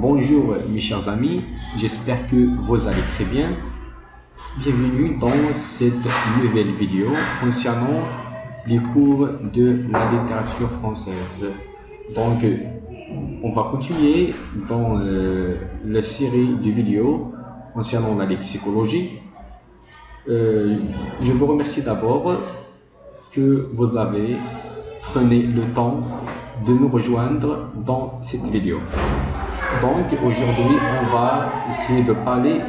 Bonjour mes chers amis, j'espère que vous allez très bien. Bienvenue dans cette nouvelle vidéo concernant les cours de la littérature française. Donc, on va continuer dans la série de vidéos concernant la lexicologie. Je vous remercie d'abord que vous avez pris le temps de nous rejoindre dans cette vidéo. Donc aujourd'hui on va essayer de parler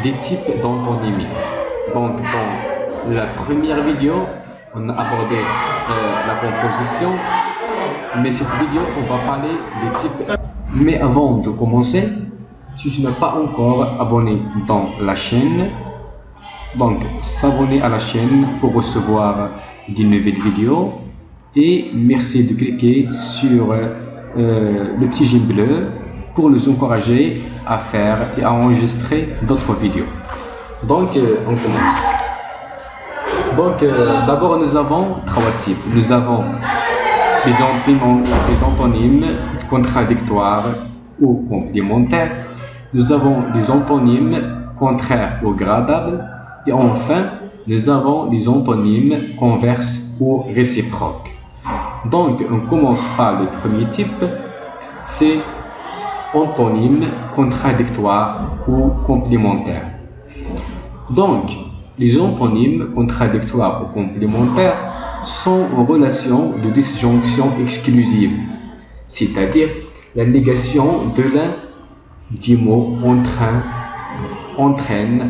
des types d'antonymie. Donc dans la première vidéo on a abordé la composition, mais cette vidéo on va parler des types. Mais avant de commencer, si tu n'es pas encore abonné dans la chaîne, donc s'abonner à la chaîne pour recevoir de nouvelles vidéos, et merci de cliquer sur le petit j'aime bleu pour nous encourager à faire et à enregistrer d'autres vidéos. Donc on commence. Donc d'abord nous avons trois types. Nous avons les antonymes contradictoires ou complémentaires. Nous avons les antonymes contraires ou gradables. Et enfin, nous avons les antonymes converses ou réciproques. Donc, on commence par le premier type, c'est antonyme contradictoire ou complémentaire. Donc, les antonymes contradictoires ou complémentaires sont en relation de disjonction exclusive, c'est-à-dire la négation de l'un du mot entraîne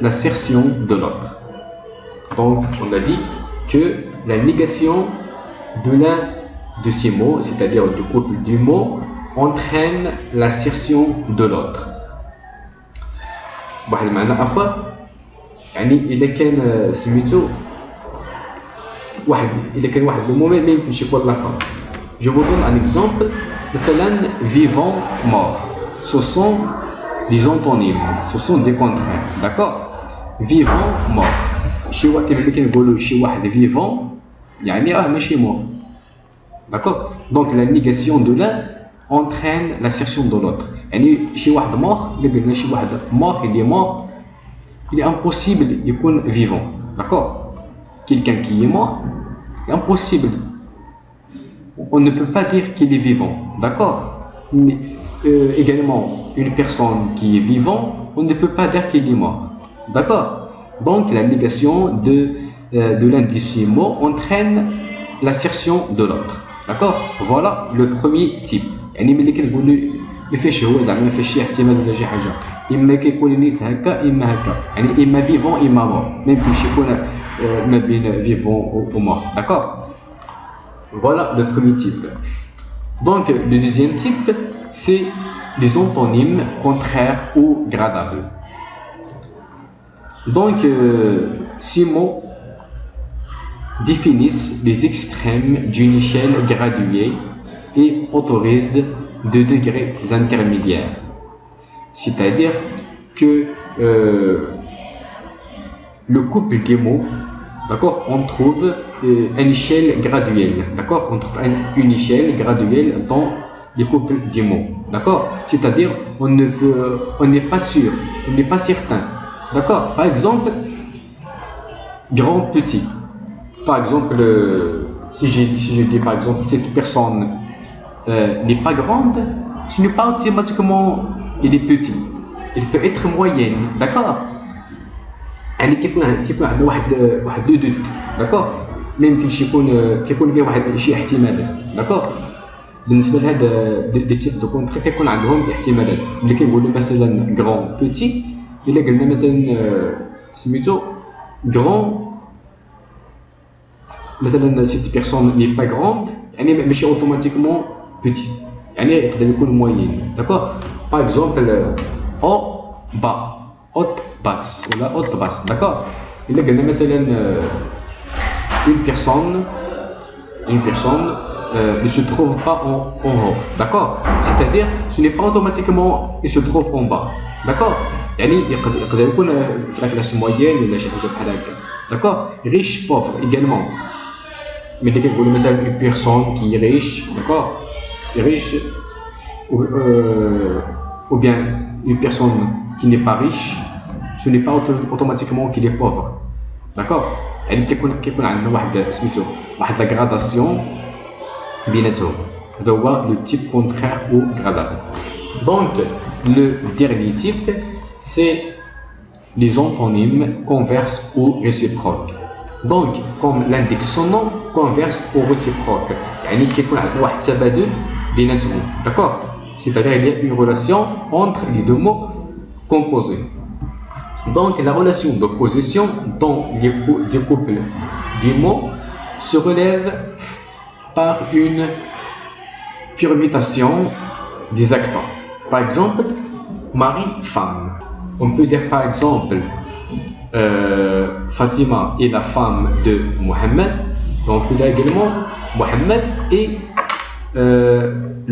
l'assertion de l'autre. Donc, on a dit que la négation de l'un de ces mots, c'est-à-dire du couple du mot, entraîne l'assertion de l'autre. واحد المعنى آخر يعني إذا كان سميتو إذا كان واحد المومنت ما يمكنش يكون الآخر. Je vous donne un exemple. مثلا vivant, mort. Ce sont des antonymes, ce sont des contraires, d'accord? Vivant, mort. شي واحد كيما كنقولوا شي واحد vivant يعني ماشي mort, d'accord? Donc la négation de l'un entraîne l'assertion de l'autre. يعني شي واحد mort, إلا قلنا شي واحد mort, il est mort, il est impossible يكون vivant, d'accord? Quelqu'un qui est mort, c'est impossible. On ne peut pas dire qu'il est vivant, d'accord? Mais également, une personne qui est vivante, on ne peut pas dire qu'il est mort, d'accord? Donc la négation de l'un de ces mots entraîne l'assertion de l'autre, d'accord? Voilà le premier type. يعني ملي كنقولوا ما فيهش هو زعما ما فيهش شي احتمال ولا شي حاجه، اما كيكون نيس هكا اما هكا، يعني اما فيفون اما مور، ما يمكنش يكون ما بين فيفون و مور، d'accord? Voilà le premier type. Donc le deuxième type, c'est les antonymes contraires ou gradables. Donc ces mots définissent les extrêmes d'une échelle graduée et autorisent de degrés intermédiaires. C'est-à-dire que le couple des mots, d'accord, on trouve une échelle graduelle, d'accord, on trouve une échelle graduelle dans les couples des mots, d'accord, c'est-à-dire on n'est pas sûr, on n'est pas certain, d'accord. Par exemple, grand, petit. Par exemple, si je dis par exemple cette personne n'est pas grande, ce n'est pas automatiquement il est petit, il peut être moyenne, d'accord. يعني كيكون عندنا واحد لو دوت، داكور، ما يمكنش كيكون فيه واحد شي احتمالات، داكور. بالنسبه لهذا دي تيب دو كونتر كيكون عندهم احتمالات. ملي كنقولوا مثلا غران بوتي، الا قلنا مثلا سميتو غران، مثلا سيت بيرسون ني با غروند، يعني ماشي اوتوماتيكمون بوتي، يعني يقدر يكون موين، داكور. باغ اكزومبل او با haute basse ou la haute basse, d'accord. Il y a une personne ne se trouve pas en haut, d'accord, c'est-à-dire ce n'est pas automatiquement il se trouve en bas, d'accord. يعني يقدر يكون في la classe moyenne ولا شي حاجه بحال هكا، d'accord. Riche, pauvre également. Mais dès que vous avez une personne qui est riche, d'accord, riche ou bien une personne qui n'est pas riche, ce n'est pas automatiquement qu'il est pauvre. D'accord? يعني كيكون عندنا واحد سميتو واحد لا gradation بيناتهم. هذا هو le type contraire ou gradable. Donc le dernier type c'est les antonymes converses ou réciproques. Donc comme l'indique son nom, converse ou réciproque. يعني كيكون عندنا واحد التبادل بيناتهم. D'accord? C'est-à-dire il y a une relation entre les deux mots composés. Donc la relation d'opposition dans les couples des mots se relève par une permutation des actants. Par exemple, mari-femme. On peut dire par exemple Fatima est la femme de Mohammed. On peut dire également Mohammed est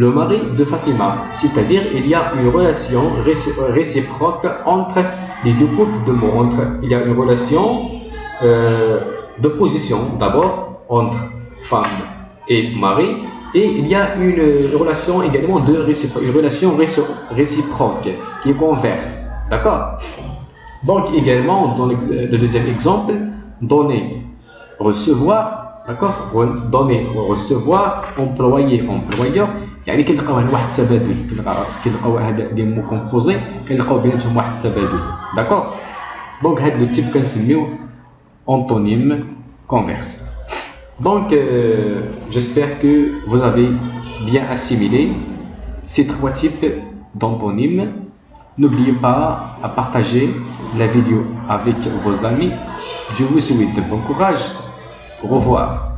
le mari de Fatima, c'est-à-dire il y a une relation réciproque entre les deux couples de mots. Il y a une relation d'opposition d'abord entre femme et mari, et il y a une relation également de réciproque qui est converse. D'accord? Donc également dans le deuxième exemple, donner, recevoir. D'accord? Donner, recevoir, employé, employeur. يعني كنلقاو هنا واحد التبادل كنلقاو هاد لي مو كومبوزي كنلقاو بيناتهم واحد التبادل. داكور دونك هاد لو تيب كنسميوه antonyme converse. Donc j'espère que vous avez bien assimilé ces trois types d'antonymes. N'oubliez pas à partager la vidéo avec vos amis. Je vous souhaite bon courage. Au revoir.